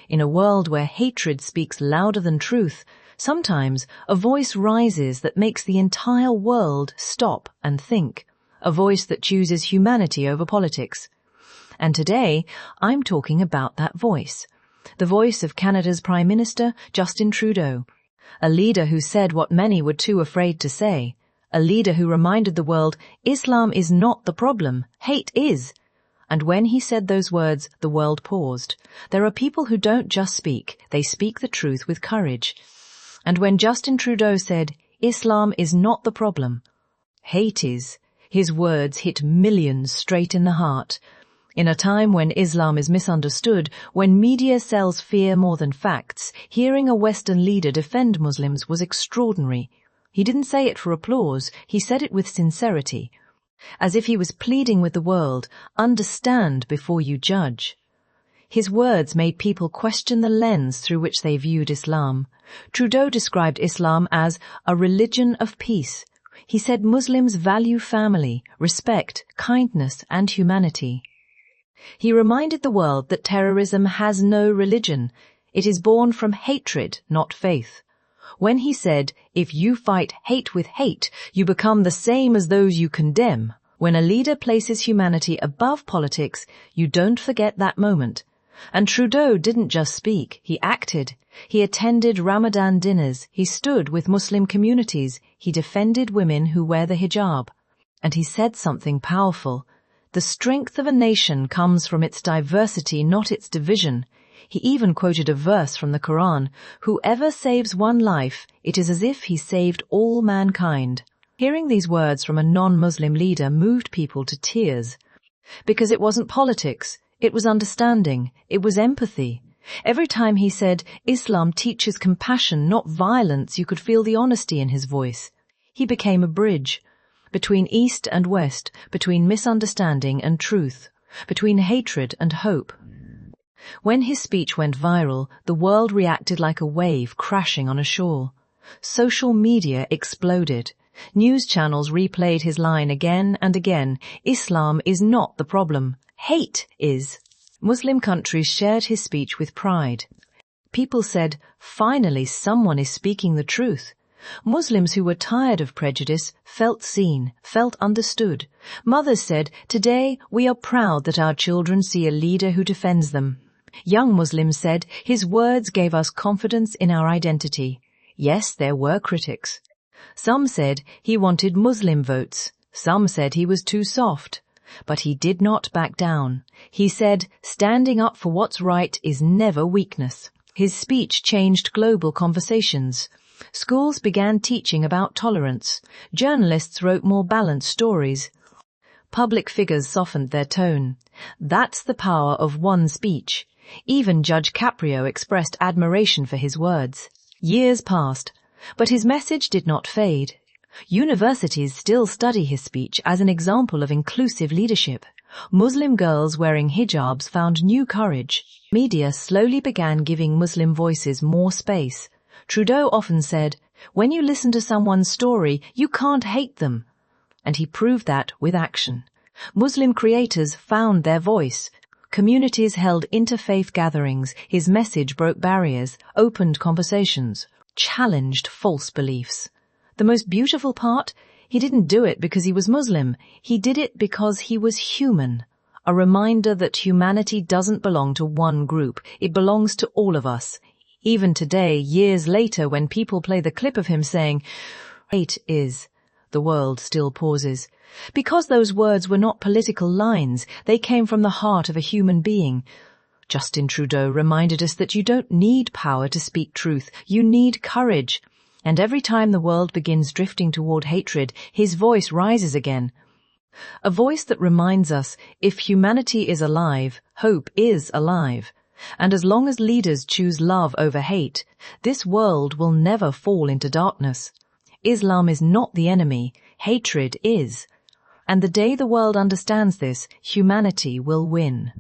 In a world where hatred speaks louder than truth, sometimes a voice rises that makes the entire world stop and think. A voice that chooses humanity over politics. And today, I'm talking about that voice. The voice of Canada's Prime Minister, Justin Trudeau. A leader who said what many were too afraid to say. A leader who reminded the world, Islam is not the problem, hate is. And when he said those words, the world paused. There are people who don't just speak, they speak the truth with courage. And when Justin Trudeau said, Islam is not the problem, hate is, his words hit millions straight in the heart. In a time when Islam is misunderstood, when media sells fear more than facts, hearing a Western leader defend Muslims was extraordinary. He didn't say it for applause, he said it with sincerity. As if he was pleading with the world, understand before you judge. His words made people question the lens through which they viewed Islam. Trudeau described Islam as a religion of peace. He said Muslims value family, respect, kindness, and humanity. He reminded the world that terrorism has no religion. It is born from hatred, not faith. When he said, if you fight hate with hate, you become the same as those you condemn. When a leader places humanity above politics, you don't forget that moment. And Trudeau didn't just speak, he acted. He attended Ramadan dinners, he stood with Muslim communities, he defended women who wear the hijab. And he said something powerful. The strength of a nation comes from its diversity, not its division. He even quoted a verse from the Quran, whoever saves one life, it is as if he saved all mankind. Hearing these words from a non-Muslim leader moved people to tears. Because it wasn't politics, it was understanding, it was empathy. Every time he said, Islam teaches compassion, not violence, you could feel the honesty in his voice. He became a bridge. Between East and West, between misunderstanding and truth, between hatred and hope. When his speech went viral, the world reacted like a wave crashing on a shore. Social media exploded. News channels replayed his line again and again. Islam is not the problem. Hate is. Muslim countries shared his speech with pride. People said, finally someone is speaking the truth. Muslims who were tired of prejudice felt seen, felt understood. Mothers said, today we are proud that our children see a leader who defends them. Young Muslims said, his words gave us confidence in our identity. Yes, there were critics. Some said he wanted Muslim votes. Some said he was too soft. But he did not back down. He said, standing up for what's right is never weakness. His speech changed global conversations. Schools began teaching about tolerance. Journalists wrote more balanced stories. Public figures softened their tone. That's the power of one speech. Even Judge Caprio expressed admiration for his words. Years passed, but his message did not fade. Universities still study his speech as an example of inclusive leadership. Muslim girls wearing hijabs found new courage. Media slowly began giving Muslim voices more space. Trudeau often said, when you listen to someone's story, you can't hate them. And he proved that with action. Muslim creators found their voice. Communities held interfaith gatherings. His message broke barriers, opened conversations, challenged false beliefs. The most beautiful part? He didn't do it because he was Muslim. He did it because he was human. A reminder that humanity doesn't belong to one group. It belongs to all of us. Even today, years later, when people play the clip of him saying, hate is, the world still pauses. Because those words were not political lines, they came from the heart of a human being. Justin Trudeau reminded us that you don't need power to speak truth. You need courage. And every time the world begins drifting toward hatred, his voice rises again. A voice that reminds us, if humanity is alive, hope is alive. And as long as leaders choose love over hate, this world will never fall into darkness. Islam is not the enemy, hatred is. And the day the world understands this, humanity will win.